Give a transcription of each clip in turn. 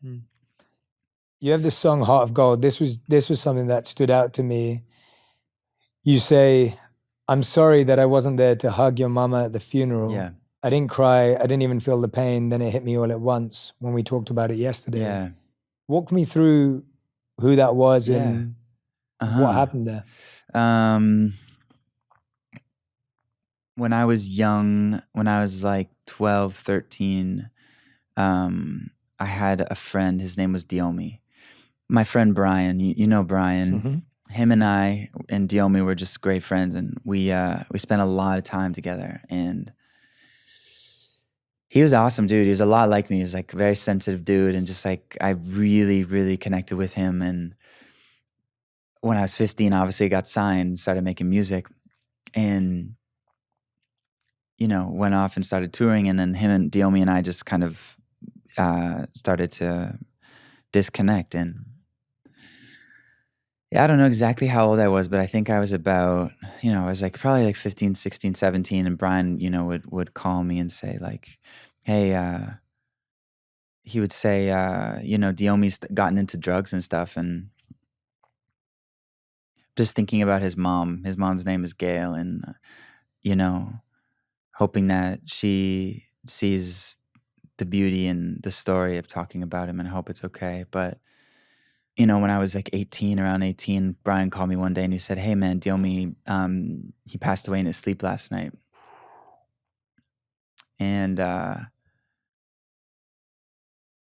Mm. You have this song Heart of Gold. This was something that stood out to me. You say, I'm sorry that I wasn't there to hug your mama at the funeral. Yeah. I didn't cry. I didn't even feel the pain. Then it hit me all at once when we talked about it yesterday. Yeah. Walk me through who that was Yeah. and what happened there. When I was young, when I was like 12, 13, I had a friend. His name was Diomi. My friend Brian, you know Brian. Mm-hmm. Him and I and Diomi were just great friends, and we spent a lot of time together. And he was awesome, dude. He was a lot like me. He was like a very sensitive dude, and just like I really, really connected with him. And when I was 15, obviously I got signed, started making music, and went off and started touring. And then him and Diomi and I just kind of started to disconnect. And I don't know exactly how old I was, but I think I was about, I was like probably like 15, 16, 17. And Brian, would call me and say like, hey, he would say, Diomi's gotten into drugs and stuff. And just thinking about his mom. His mom's name is Gail. And, hoping that she sees the beauty and the story of talking about him, and I hope it's okay. But, when I was like around 18, Brian called me one day and he said, hey man, Diomi, he passed away in his sleep last night. And,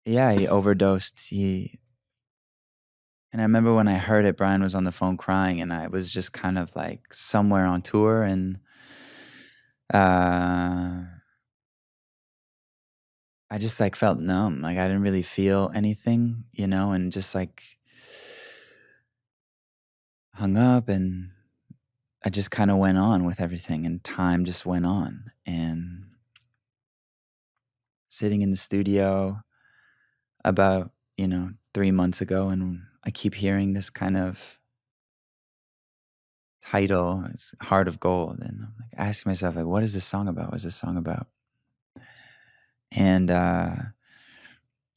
he overdosed. And I remember when I heard it, Brian was on the phone crying, and I was just kind of like somewhere on tour, and, I just like felt numb. Like I didn't really feel anything, and just like hung up, and I just kind of went on with everything, and time just went on. And sitting in the studio about, 3 months ago, and I keep hearing this kind of title, it's Heart of Gold. And I'm like asking myself, like, what is this song about? What is this song about? And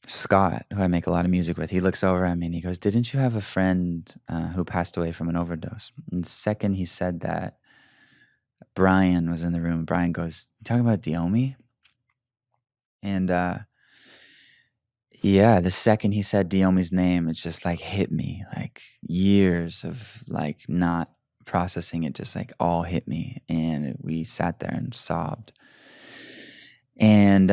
Scott, who I make a lot of music with, he looks over at me and he goes, didn't you have a friend who passed away from an overdose? And the second he said that, Brian was in the room. Brian goes, you talking about Diomi? And the second he said Diomi's name, it just like hit me. Like years of like not processing it just like all hit me. And we sat there and sobbed. And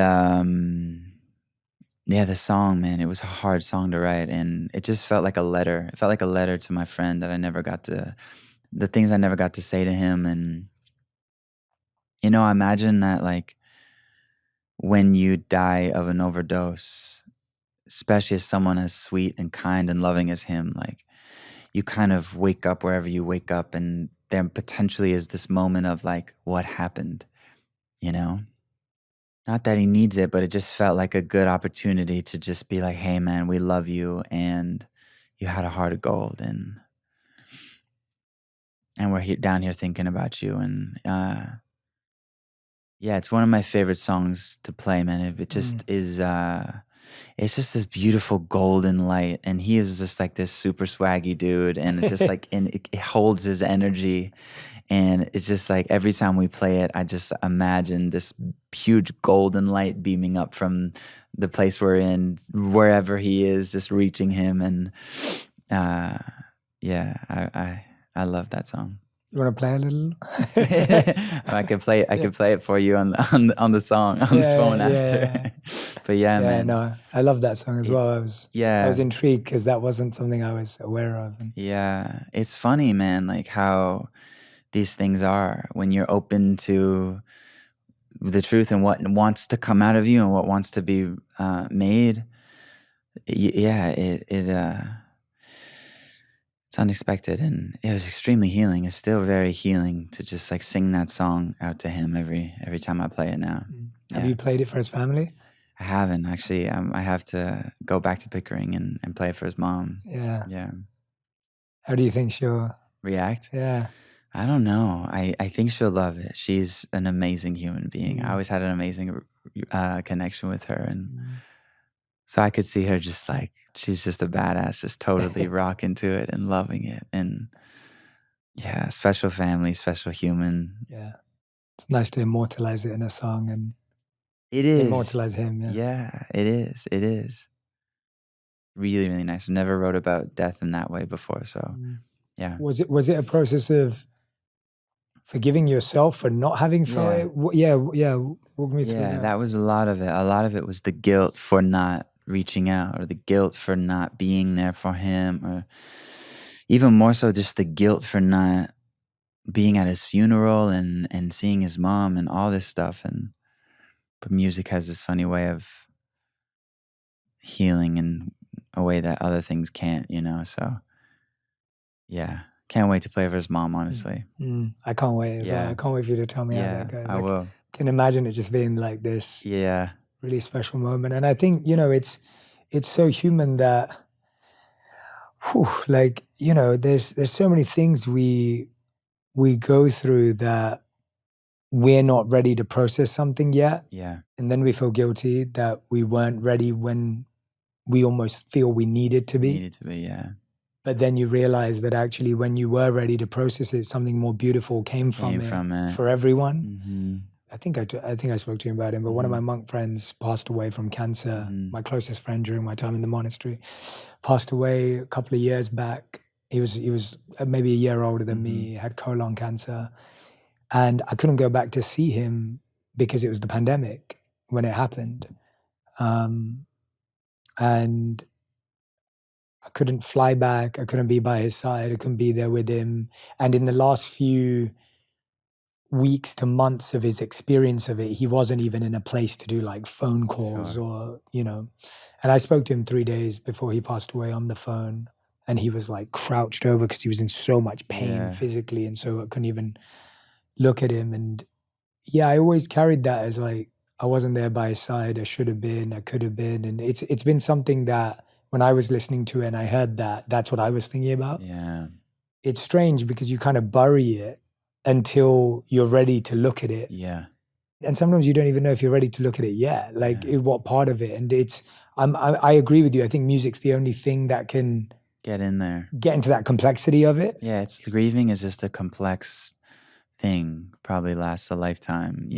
the song, man, it was a hard song to write, and it just felt like a letter. It felt like a letter to my friend that I never got to, the things I never got to say to him. And, I imagine that like when you die of an overdose, especially as someone as sweet and kind and loving as him, like you kind of wake up wherever you wake up, and there potentially is this moment of like, what happened, Not that he needs it, but it just felt like a good opportunity to just be like, hey man, we love you, and you had a heart of gold, and we're down here thinking about you. And it's one of my favorite songs to play, man. It just is, it's just this beautiful golden light, and he is just like this super swaggy dude, and it just like, and it holds his energy. And it's just like every time we play it, I just imagine this huge golden light beaming up from the place we're in, wherever he is, just reaching him. And I love that song. You want to play a little? I could play. I could play it for you on the song on the phone after. But man. No, I love that song as well. I was intrigued because that wasn't something I was aware of. Yeah, it's funny, man. Like how these things are when you're open to the truth and what wants to come out of you and what wants to be made. It's unexpected, and it was extremely healing. It's still very healing to just like sing that song out to him every time I play it now. Have you played it for his family? I haven't actually. I have to go back to Pickering and play it for his mom. Yeah. How do you think she'll react? Yeah. I don't know. I think she'll love it. She's an amazing human being. I always had an amazing connection with her, and So I could see her just like, she's just a badass, just totally rocking to it and loving it. And yeah, special family, special human. Yeah. It's nice to immortalize it in a song and It is. immortalize him. Yeah. Yeah, it is. It is. Really, really nice. I never wrote about death in that way before. So yeah. Was it a process of forgiving yourself for not having felt it? Yeah. Walk me through that. That was a lot of it. A lot of it was the guilt for not reaching out, or the guilt for not being there for him, or even more so just the guilt for not being at his funeral and seeing his mom and all this stuff. But music has this funny way of healing in a way that other things can't, so yeah, can't wait to play for his mom, honestly. I can't wait as well. I can't wait for you to tell me how that goes. I will. Can imagine it just being like this really special moment. And I think, it's so human that there's so many things we go through that we're not ready to process something yet. Yeah. And then we feel guilty that we weren't ready when we almost feel we needed to be. Yeah. But then you realize that actually when you were ready to process it, something more beautiful came from it for everyone. Mm-hmm. I think I spoke to you about him, but one of my monk friends passed away from cancer. My closest friend during my time in the monastery passed away a couple of years back. He was maybe a year older than me, had colon cancer. And I couldn't go back to see him because it was the pandemic when it happened. And I couldn't fly back. I couldn't be by his side. I couldn't be there with him. And in the last few weeks to months of his experience of it, he wasn't even in a place to do like phone calls or, and I spoke to him 3 days before he passed away on the phone, and he was like crouched over because he was in so much pain physically. And so I couldn't even look at him. And I always carried that as like, I wasn't there by his side. I should have been, I could have been. And it's been something that when I was listening to it and I heard that, that's what I was thinking about. Yeah. It's strange because you kind of bury it until you're ready to look at it. Yeah. And sometimes you don't even know if you're ready to look at it yet, like what part of it. And I agree with you. I think music's the only thing that can get in there, get into that complexity of it. Yeah, grieving is just a complex thing, probably lasts a lifetime,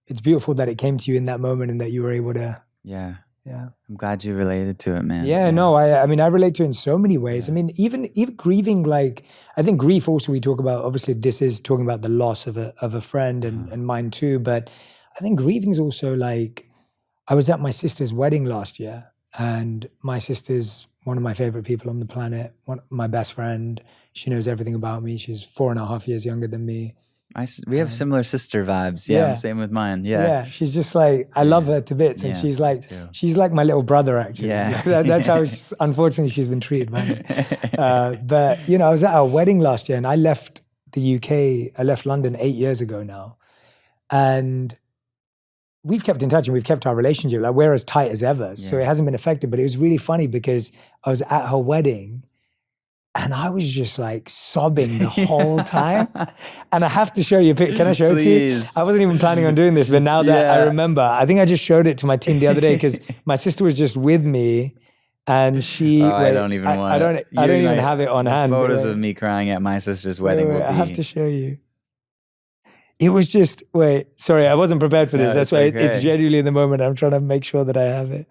It's beautiful that it came to you in that moment and that you were able to. Yeah. Yeah. I'm glad you related to it, man. Yeah, no, I mean, I relate to it in so many ways. I mean, even grieving, like, I think grief also we talk about, obviously this is talking about the loss of a friend and mine too, but I think grieving is also like, I was at my sister's wedding last year, and my sister's one of my favorite people on the planet, my best friend. She knows everything about me. She's 4.5 years younger than me. We have similar sister vibes. Yeah, same with mine. Yeah, she's just like, I love her to bits, and she's like my little brother actually. Yeah, that's how unfortunately she's been treated by me. But I was at our wedding last year, and I left the UK. I left London 8 years ago now, and we've kept in touch and we've kept our relationship. Like, we're as tight as ever, so it hasn't been affected. But it was really funny because I was at her wedding. And I was just like sobbing the whole time. And I have to show you a picture. Can I show it to you? I wasn't even planning on doing this, but now that I remember, I think I just showed it to my team the other day because my sister was just with me, and she. I don't even want. I don't even have it on hand. Photos of me crying at my sister's wedding. I have to show you. It was just sorry, I wasn't prepared for this. That's why it's genuinely in the moment. I'm trying to make sure that I have it.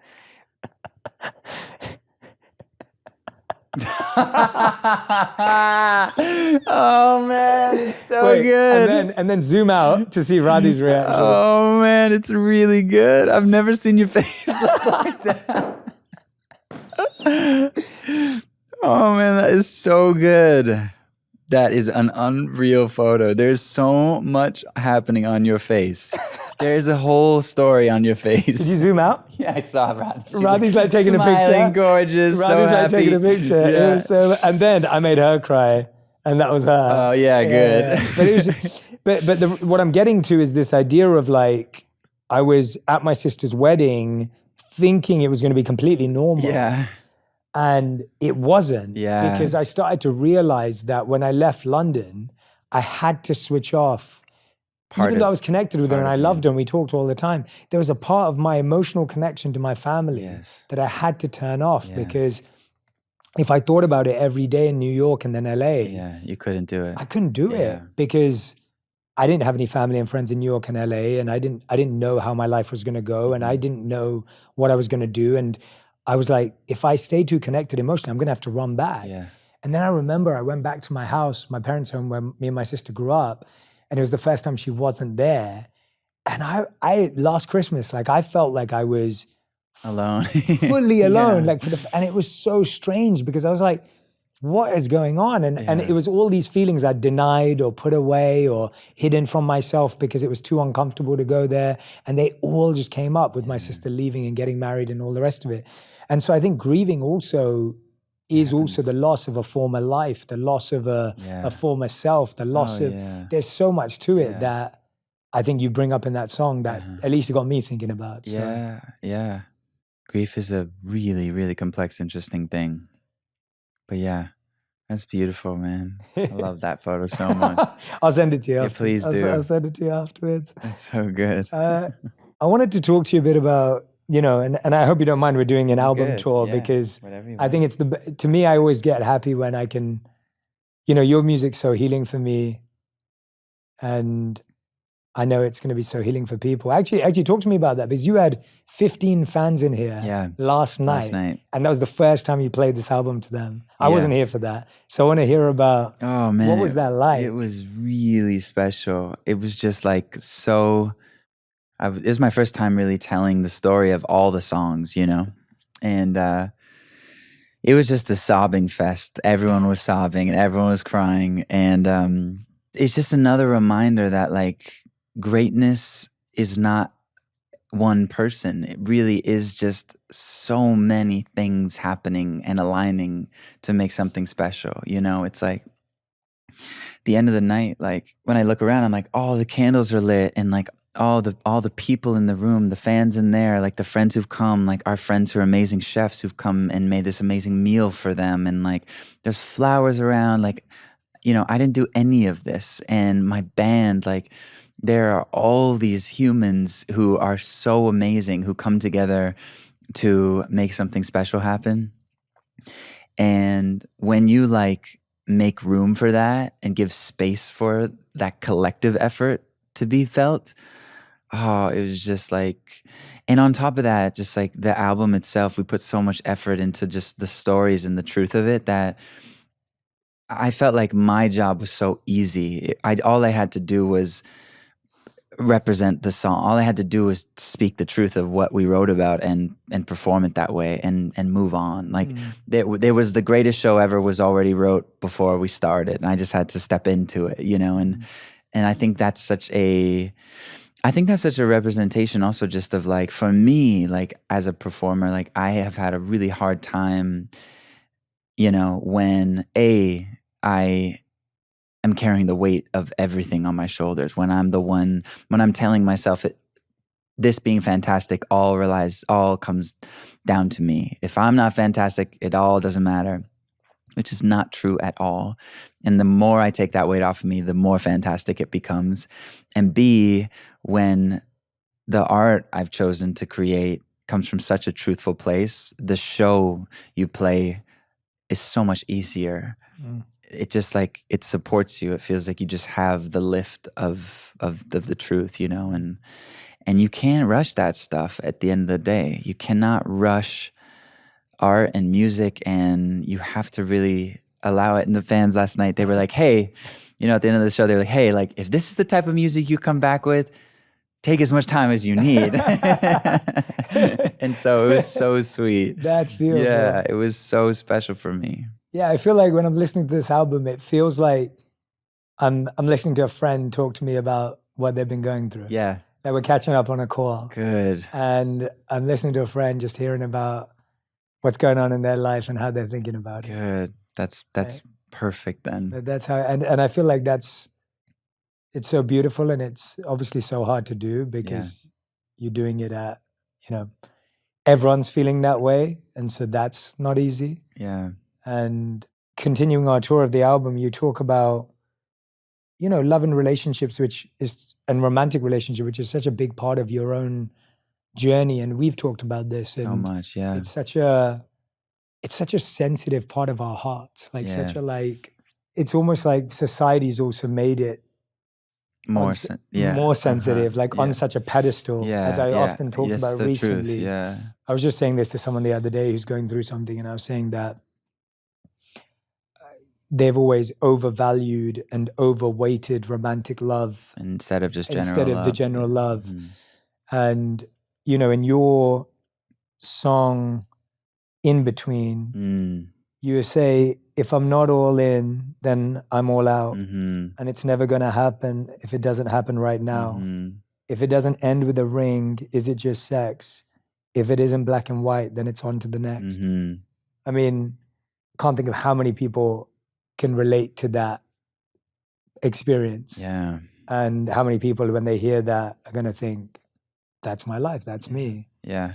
Oh man, it's so good. And then zoom out to see Radhi's reaction. Oh man, it's really good. I've never seen your face look like that. Oh man, that is so good. That is an unreal photo. There's so much happening on your face. There's a whole story on your face. Did you zoom out? Yeah, I saw Radhi. Radhi's like taking smiling, a picture. Gorgeous, Radhi's so happy. Like taking a picture. Yeah. It was and then I made her cry, and that was her. Oh yeah, good. Yeah. But it was, what I'm getting to is this idea of like, I was at my sister's wedding thinking it was going to be completely normal. Yeah. And it wasn't. Yeah. Because I started to realize that when I left London, I had to switch off part even of, though I was connected with her and part I of loved you. her and we talked all the time, there was a part of my emotional connection to my family Yes. that I had to turn off Yeah. because if I thought about it every day in New York and then LA, Yeah, you couldn't do it. I couldn't do Yeah. it because I didn't have any family and friends in New York and LA, and I didn't know how my life was going to go, and I didn't know what I was going to do, and I was like, if I stay too connected emotionally, I'm going to have to run back. Yeah. And then I remember I went back to my house, my parents' home, where me and my sister grew up, and it was the first time she wasn't there. And I last Christmas, like I felt like I was Alone. fully alone, Yeah. like and it was so strange because I was like, what is going on? And Yeah. it was all these feelings I'd denied or put away or hidden from myself because it was too uncomfortable to go there. And they all just came up with my sister leaving and getting married and all the rest of it. And so I think grieving also is also the loss of a former life, the loss of a former self, the loss of, there's so much to it that I think you bring up in that song that at least it got me thinking about. So. Yeah. Grief is a really, really complex, interesting thing. But yeah, that's beautiful, man. I love that photo so much. I'll send it to you. Yeah, after. please do. I'll send it to you afterwards. That's so good. I wanted to talk to you a bit about, and I hope you don't mind we're doing an album tour because I think it's to me, I always get happy when I can, your music's so healing for me. And I know it's going to be so healing for people. Actually talk to me about that because you had 15 fans in here last night. And that was the first time you played this album to them. I wasn't here for that. So I want to hear about, what was that like? It was really special. It was just like so, it was my first time really telling the story of all the songs, and it was just a sobbing fest. Everyone was sobbing and everyone was crying. And it's just another reminder that like greatness is not one person. It really is just so many things happening and aligning to make something special. It's like the end of the night, like when I look around, I'm like, oh, the candles are lit and like all the people in the room, the fans in there, like the friends who've come, like our friends who are amazing chefs who've come and made this amazing meal for them. And like there's flowers around, like, I didn't do any of this. And my band, like there are all these humans who are so amazing, who come together to make something special happen. And when you like make room for that and give space for that collective effort to be felt, oh, it was just like, and on top of that, just like the album itself, we put so much effort into just the stories and the truth of it that I felt like my job was so easy. All I had to do was represent the song. All I had to do was speak the truth of what we wrote about and perform it that way and move on. Like there was the greatest show ever was already wrote before we started, and I just had to step into it, and I think that's such a representation also just of like, for me, like as a performer, like I have had a really hard time, when I am carrying the weight of everything on my shoulders, when I'm telling myself this being fantastic all comes down to me. If I'm not fantastic, it all doesn't matter, which is not true at all. And the more I take that weight off of me, the more fantastic it becomes. And B, when the art I've chosen to create comes from such a truthful place, the show you play is so much easier. It just like, it supports you. It feels like you just have the lift of the truth, and you can't rush that stuff at the end of the day. You cannot rush art and music, and you have to really allow it. And the fans last night, they were like, hey, at the end of the show, they were like, hey, like if this is the type of music you come back with, take as much time as you need. And so it was so sweet. That's beautiful. Yeah, it was so special for me. Yeah, I feel like when I'm listening to this album, it feels like I'm listening to a friend talk to me about what they've been going through. Yeah. Like we're catching up on a call. Good. And I'm listening to a friend just hearing about what's going on in their life and how they're thinking about it. Good. That's right? Perfect then. But that's how, and I feel like it's so beautiful, and it's obviously so hard to do because you're doing it at, everyone's feeling that way. And so that's not easy. Yeah. And continuing our tour of the album, you talk about you know, love and relationships, and romantic relationship, which is such a big part of your own journey. And we've talked about this, So and much, yeah. it's such a sensitive part of our hearts. Like Yeah. such a it's almost like society's also made it more sensitive, like on such a pedestal. As I often talked about the recently. truth, yeah. I was just saying this to someone the other day who's going through something, and I was saying that they've always overvalued and overweighted romantic love instead of just general instead of love. the general love. Mhm. And you know, in your song In Between, you say, if I'm not all in, then I'm all out. And it's never gonna happen if it doesn't happen right now. If it doesn't end with a ring, is it just sex? If it isn't black and white, then it's on to the next. I mean, can't think of how many people can relate to that experience. Yeah. And how many people, when they hear that, are gonna think, that's my life, that's me. Yeah.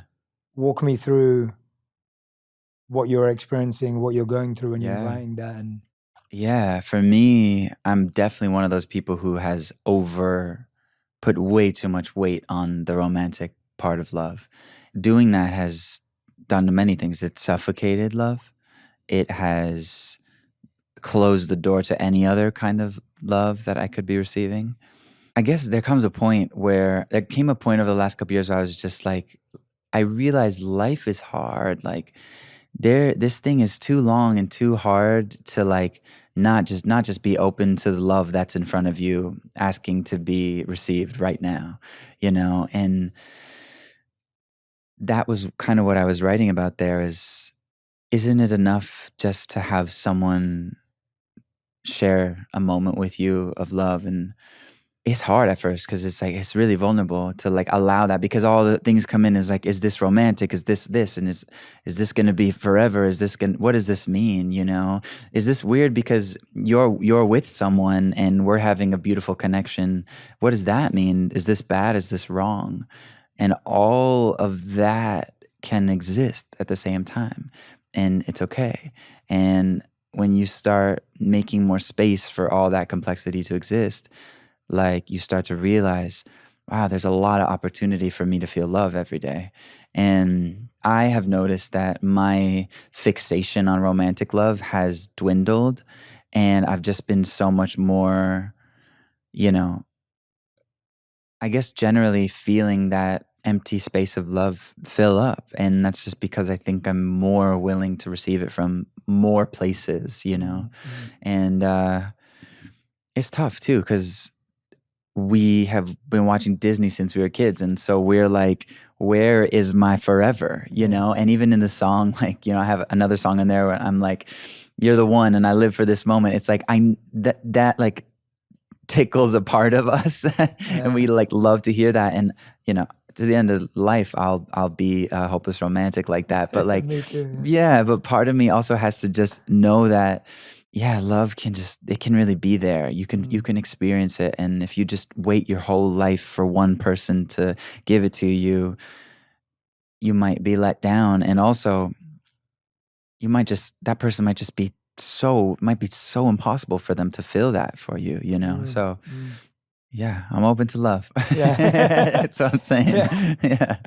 Walk me through what you're experiencing, what you're going through when you're writing that. And yeah, for me, I'm definitely one of those people who has put way too much weight on the romantic part of love. Doing that has done many things. It suffocated love. It has closed the door to any other kind of love that I could be receiving. I guess there came a point over the last couple of years where I was just like, I realized life is hard. Like this thing is too long and too hard to like not just be open to the love that's in front of you, asking to be received right now, you know? And that was kind of what I was writing about there isn't it enough just to have someone share a moment with you of love? And it's hard at first because it's like it's really vulnerable to like allow that, because all the things come in is like, is this romantic? Is this and is this going to be forever? What does this mean? You know, is this weird because you're with someone and we're having a beautiful connection? What does that mean? Is this bad? Is this wrong? And all of that can exist at the same time, and it's okay. And when you start making more space for all that complexity to exist, like you start to realize, wow, there's a lot of opportunity for me to feel love every day. And I have noticed that my fixation on romantic love has dwindled, and I've just been so much more, you know, I guess generally feeling that empty space of love fill up. And that's just because I think I'm more willing to receive it from more places, you know? And it's tough too, because we have been watching Disney since we were kids. And so we're like, where is my forever, you know? And even in the song, like, you know, I have another song in there where I'm like, you're the one and I live for this moment. It's like, that like tickles a part of us and we like love to hear that. And, you know, to the end of life, I'll be a hopeless romantic like that. But like, me too, but part of me also has to just know that, love it can really be there. You can experience it. And if you just wait your whole life for one person to give it to you, you might be let down. And also that person might be so impossible for them to feel that for you, you know? So yeah, I'm open to love. Yeah. That's what I'm saying. Yeah.